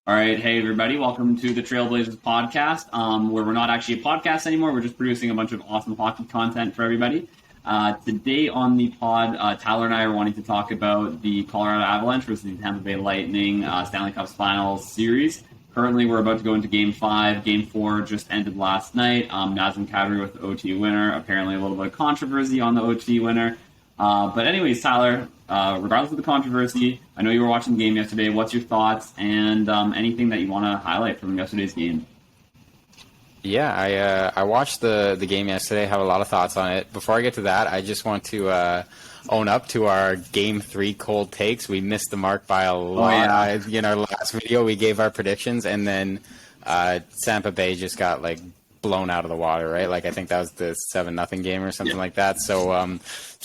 All right, hey everybody, welcome to the Trailblazers podcast, where we're not actually a podcast anymore. We're just producing a bunch of awesome hockey content for everybody. Today on the pod, Tyler and I are wanting to talk about the Colorado Avalanche versus the Tampa Bay Lightning Stanley Cup Finals series. Currently, we're about to go into Game 5. Game 4 just ended last night. Nazem Kadri with the OT winner. Apparently, a little bit of controversy on the OT winner. But anyways, Tyler, regardless of the controversy, I know you were watching the game yesterday. What's your thoughts and anything that you want to highlight from yesterday's game? Yeah, I watched the game yesterday. Have a lot of thoughts on it. Before I get to that, I just want to own up to our Game 3 cold takes. We missed the mark by a lot. Oh, yeah. In our last video, we gave our predictions, and then Tampa Bay just got blown out of the water, right? I think that was the 7-0 game or something like that. So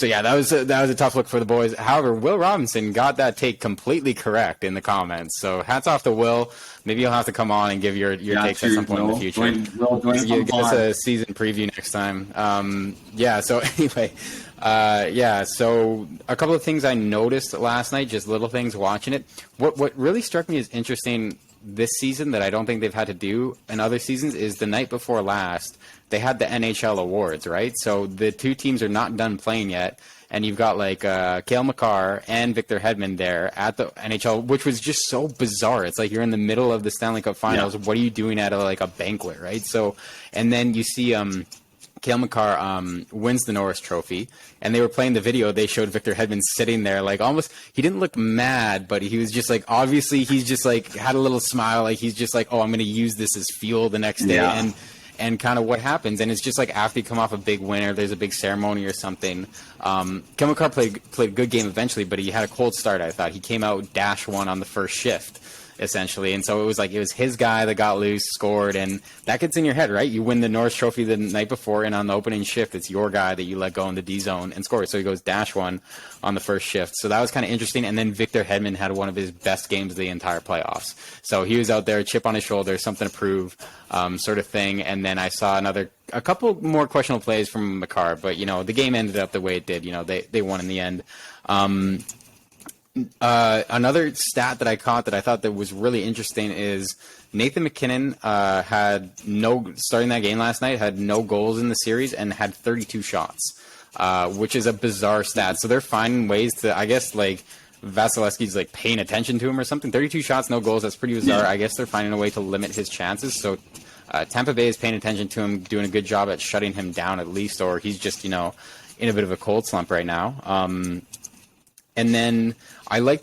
yeah, that was a tough look for the boys. However, Will Robinson got that take completely correct in the comments. So hats off to Will. Maybe you'll have to come on and give your takes at some point in the future. You give us a season preview next time. So anyway, so a couple of things I noticed last night, just little things watching it. What really struck me as interesting this season that I don't think they've had to do in other seasons is the night before last, they had the NHL awards, right? So the two teams are not done playing yet, and you've got Cale Makar and Victor Hedman there at the NHL, which was just so bizarre. It's like you're in the middle of the Stanley Cup Finals. Yeah. What are you doing at a banquet, right? So, and then you see Cale Makar wins the Norris Trophy, and they were playing the video. They showed Victor Hedman sitting there, almost. He didn't look mad, but he was just obviously he's just had a little smile, he's just oh, I'm going to use this as fuel the next day, and kind of what happens. And it's just after you come off a big winner, there's a big ceremony or something. Cale Makar played a good game eventually, but he had a cold start. I thought he came out -1 on the first shift, essentially, and so it was his guy that got loose, scored, and that gets in your head, right? You win the Norris Trophy the night before, and on the opening shift, it's your guy that you let go in the D zone and score. So he goes -1 on the first shift. So that was kind of interesting. And then Victor Hedman had one of his best games of the entire playoffs. So he was out there, chip on his shoulder, something to prove, sort of thing. And then I saw a couple more questionable plays from Makar, but the game ended up the way it did. They won in the end. Another stat that I caught that I thought that was really interesting is Nathan MacKinnon starting that game last night, had no goals in the series and had 32 shots, which is a bizarre stat. So they're finding ways to, I guess, Vasilevsky's paying attention to him or something. 32 shots, no goals. That's pretty bizarre. I guess they're finding a way to limit his chances. So Tampa Bay is paying attention to him, doing a good job at shutting him down at least, or he's just, in a bit of a cold slump right now. And then I like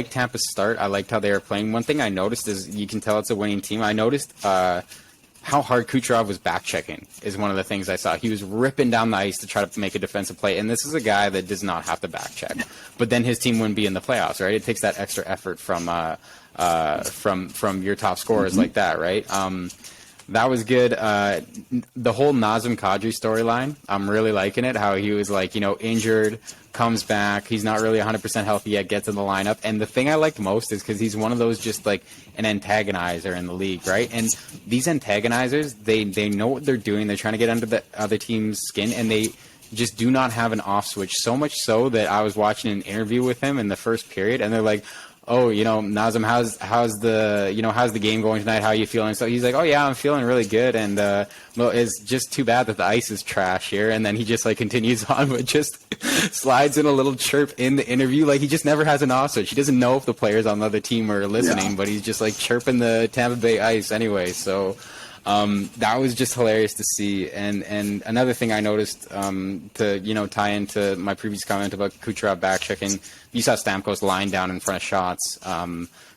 Tampa's start. I liked how they were playing. One thing I noticed is you can tell it's a winning team. I noticed how hard Kucherov was back-checking is one of the things I saw. He was ripping down the ice to try to make a defensive play, and this is a guy that does not have to back-check. But then his team wouldn't be in the playoffs, right? It takes that extra effort from your top scorers like that, right? That was good. The whole Nazem Kadri storyline, I'm really liking it. How he was injured, comes back. He's not really 100% healthy yet, gets in the lineup. And the thing I liked most is because he's one of those just an antagonizer in the league, right? And these antagonizers, they know what they're doing. They're trying to get under the other team's skin, and they just do not have an off switch. So much so that I was watching an interview with him in the first period, and they're like, oh, Nazem, how's the game going tonight? How are you feeling? So he's like, oh yeah, I'm feeling really good, and well, it's just too bad that the ice is trash here. And then he just continues on, but just slides in a little chirp in the interview, he just never has an off switch. He doesn't know if the players on the other team are listening, but he's just chirping the Tampa Bay ice anyway. So that was just hilarious to see. And another thing I noticed to tie into my previous comment about Kucherov back checking, you saw Stamkos lying down in front of shots,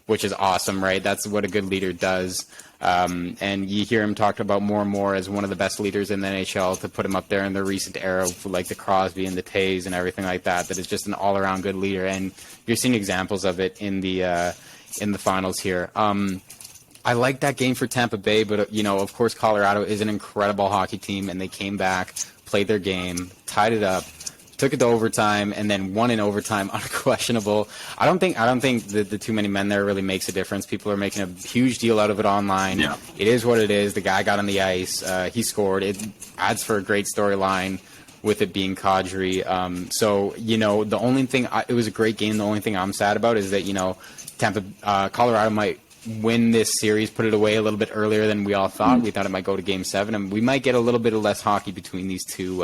which is awesome, right? That's what a good leader does. And you hear him talked about more and more as one of the best leaders in the NHL, to put him up there in the recent era, the Crosby and the Tays and everything like that. That is just an all-around good leader, and you're seeing examples of it in the finals here. I like that game for Tampa Bay, but, of course, Colorado is an incredible hockey team, and they came back, played their game, tied it up, took it to overtime, and then won in overtime, unquestionable. I don't think the too many men there really makes a difference. People are making a huge deal out of it online. Yeah. It is what it is. The guy got on the ice. He scored. It adds for a great storyline with it being Kadri. So, the only thing, it was a great game. The only thing I'm sad about is that, Colorado might win this series, put it away a little bit earlier than we all thought. We thought it might go to Game 7, and we might get a little bit of less hockey between these two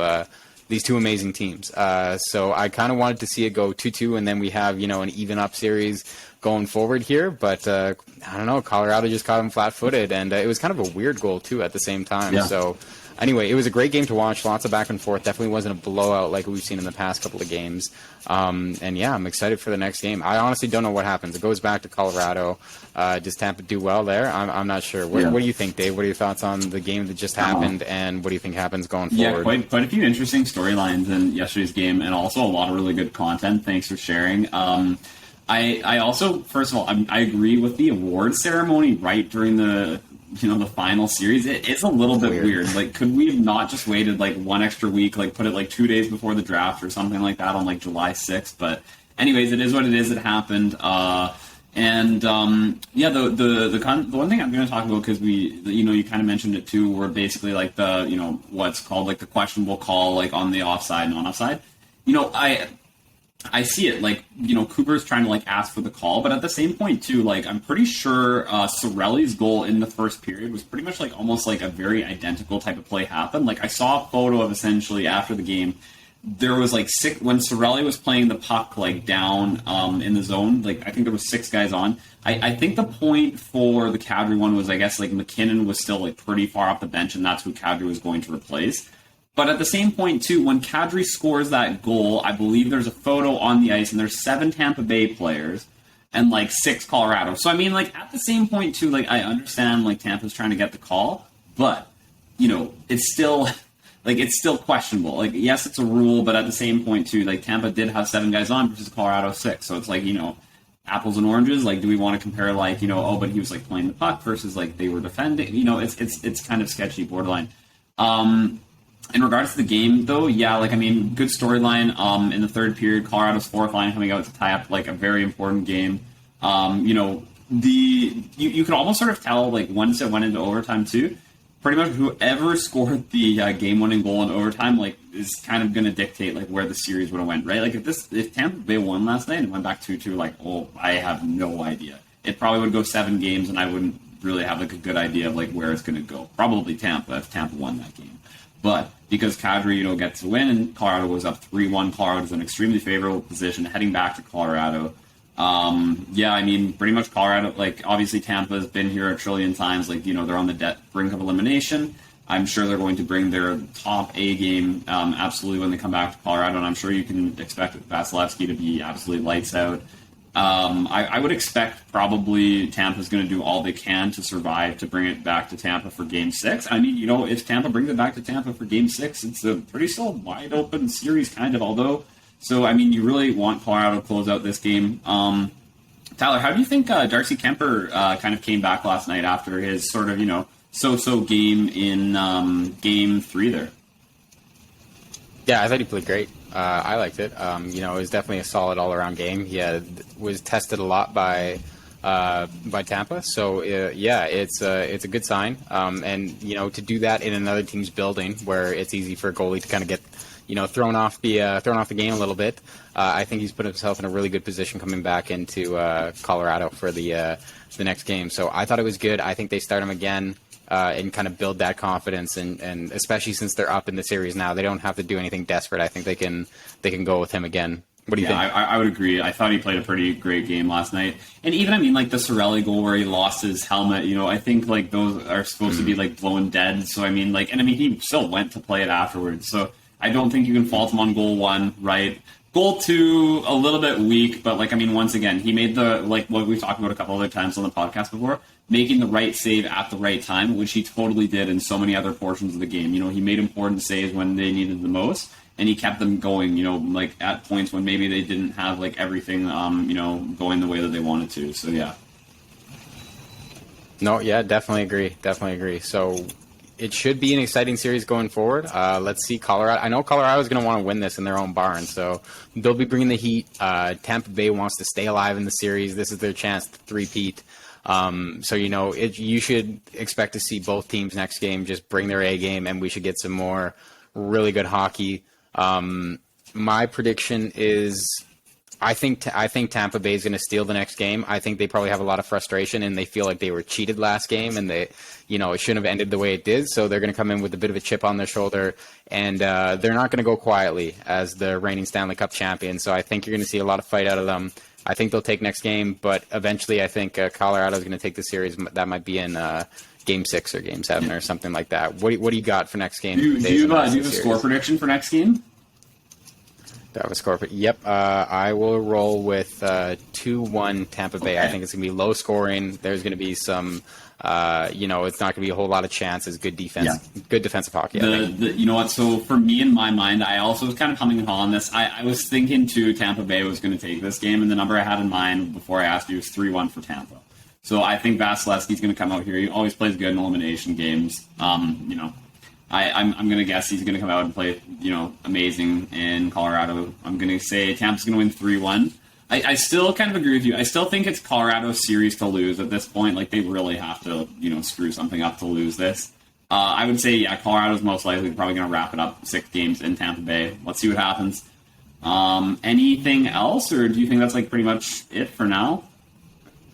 amazing teams. So I kind of wanted to see it go 2-2, and then we have, an even up series going forward here. But I don't know, Colorado just caught them flat-footed, and it was kind of a weird goal, too, at the same time. Yeah. So anyway, it was a great game to watch, lots of back and forth. Definitely wasn't a blowout like we've seen in the past couple of games. And yeah, I'm excited for the next game. I honestly don't know what happens. It goes back to Colorado. Does Tampa do well there? I'm not sure. What do you think, Dave? What are your thoughts on the game that just happened, and what do you think happens going forward? Yeah, quite a few interesting storylines in yesterday's game, and also a lot of really good content. Thanks for sharing. I also, first of all, I agree with the award ceremony right during the final series. It is a little bit weird. Like, could we have not just waited like one extra week, like put it like 2 days before the draft or something like that on like July 6th? But anyways, it is what it is. It happened. The one thing I'm going to talk about, because you kind of mentioned it too, were basically like the, what's called like the questionable call, like on the offside and on offside. I see it, like, Cooper's trying to, like, ask for the call, but at the same point, too, like, I'm pretty sure Cirelli's goal in the first period was pretty much, like, almost, like, a very identical type of play happen. Like, I saw a photo of, essentially, after the game, there was, like, when Cirelli was playing the puck, like, down in the zone, like, I think there was 6 guys on. I think the point for the Kadri one was, I guess, like, McKinnon was still, like, pretty far off the bench, and that's who Kadri was going to replace. But at the same point, too, when Kadri scores that goal, I believe there's a photo on the ice, and there's 7 Tampa Bay players and, like, 6 Colorado. So, I mean, like, at the same point, too, like, I understand, like, Tampa's trying to get the call, but, it's still, like, it's still questionable. Like, yes, it's a rule, but at the same point, too, like, Tampa did have 7 guys on versus Colorado 6. So it's like, apples and oranges. Like, do we want to compare, like, but he was, like, playing the puck versus, like, they were defending? It's kind of sketchy, borderline. In regards to the game, though, yeah, like, I mean, good storyline. In the third period, Colorado's fourth line coming out to tie up, like, a very important game. You could almost sort of tell, like, once it went into overtime, too, pretty much whoever scored the game-winning goal in overtime, like, is kind of going to dictate, like, where the series would have went, right? Like, if Tampa Bay won last night and went back 2-2, like, I have no idea. It probably would go 7 games, and I wouldn't really have, like, a good idea of, like, where it's going to go. Probably Tampa, if Tampa won that game. But because Kadri, gets a win, and Colorado was up 3-1, Colorado's in an extremely favorable position heading back to Colorado. I mean, pretty much Colorado, like, obviously Tampa's been here a trillion times. Like, they're on the brink of elimination. I'm sure they're going to bring their top A game absolutely when they come back to Colorado, and I'm sure you can expect Vasilevsky to be absolutely lights out. I would expect probably Tampa's going to do all they can to survive to bring it back to Tampa for Game 6. I mean, if Tampa brings it back to Tampa for Game 6, it's a pretty still wide open series, kind of, although. So, I mean, you really want Colorado to close out this game. Tyler, how do you think Darcy Kemper kind of came back last night after his sort of, so-so game in Game 3 there? Yeah, I thought he played great. I liked it. It was definitely a solid all-around game. He was tested a lot by Tampa, so it's a good sign. And to do that in another team's building, where it's easy for a goalie to kind of get thrown off the game a little bit. I think he's put himself in a really good position coming back into Colorado for the next game. So I thought it was good. I think they start him again. And kind of build that confidence, and especially since they're up in the series now, they don't have to do anything desperate. I think they can go with him again. What do you think? I would agree. I thought he played a pretty great game last night. And even, I mean, like the Cirelli goal where he lost his helmet, I think like those are supposed to be like blown dead. So I mean, like, and I mean, he still went to play it afterwards. So I don't think you can fault him on goal 1, right? Goal 2, a little bit weak, but like, I mean, once again, he made the, like what we've talked about a couple other times on the podcast before, making the right save at the right time, which he totally did in so many other portions of the game. He made important saves when they needed the most, and he kept them going, like at points when maybe they didn't have like everything, going the way that they wanted to. So yeah. No, yeah, definitely agree. So it should be an exciting series going forward. Let's see Colorado. I know Colorado is going to want to win this in their own barn, so they'll be bringing the heat. Tampa Bay wants to stay alive in the series. This is their chance to three-peat. So, you should expect to see both teams next game just bring their A game, and we should get some more really good hockey. My prediction is I think Tampa Bay is going to steal the next game. I think they probably have a lot of frustration and they feel like they were cheated last game and it shouldn't have ended the way it did. So they're going to come in with a bit of a chip on their shoulder, and they're not going to go quietly as the reigning Stanley Cup champion. So I think you're going to see a lot of fight out of them. I think they'll take next game, but eventually I think Colorado is going to take the series. That might be in Game 6 or Game 7 or something like that. What do you got for next game? Do you have a score prediction for next game? Do I have a score? Yep. I will roll with 2-1 Tampa Bay. Okay. I think it's going to be low scoring. There's going to be some, it's not going to be a whole lot of chances. Good defense, good defensive hockey. You know what? So for me, in my mind, I also was kind of humming and hawing this. I was thinking too, Tampa Bay was going to take this game, and the number I had in mind before I asked you was 3-1 for Tampa. So I think Vasilevsky's going to come out here. He always plays good in elimination games. I'm going to guess he's going to come out and play, amazing in Colorado. I'm going to say Tampa's going to win 3-1. I still kind of agree with you. I still think it's Colorado's series to lose at this point. Like, they really have to, screw something up to lose this. I would say, Colorado's most likely probably going to wrap it up 6 games in Tampa Bay. Let's see what happens. Anything else, or do you think that's, pretty much it for now?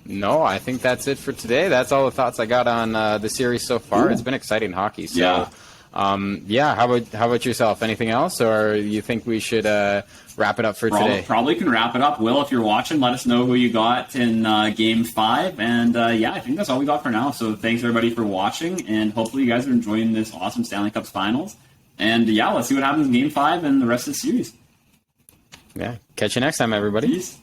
No, I think that's it for today. That's all the thoughts I got on the series so far. Ooh. It's been exciting hockey. So, yeah. How about yourself? Anything else, or you think we should wrap it up for today? Probably can wrap it up. Will, if you're watching, let us know who you got in Game 5. And I think that's all we got for now. So thanks everybody for watching, and hopefully you guys are enjoying this awesome Stanley Cup Finals. And let's see what happens in Game 5 and the rest of the series. Yeah, catch you next time, everybody. Peace.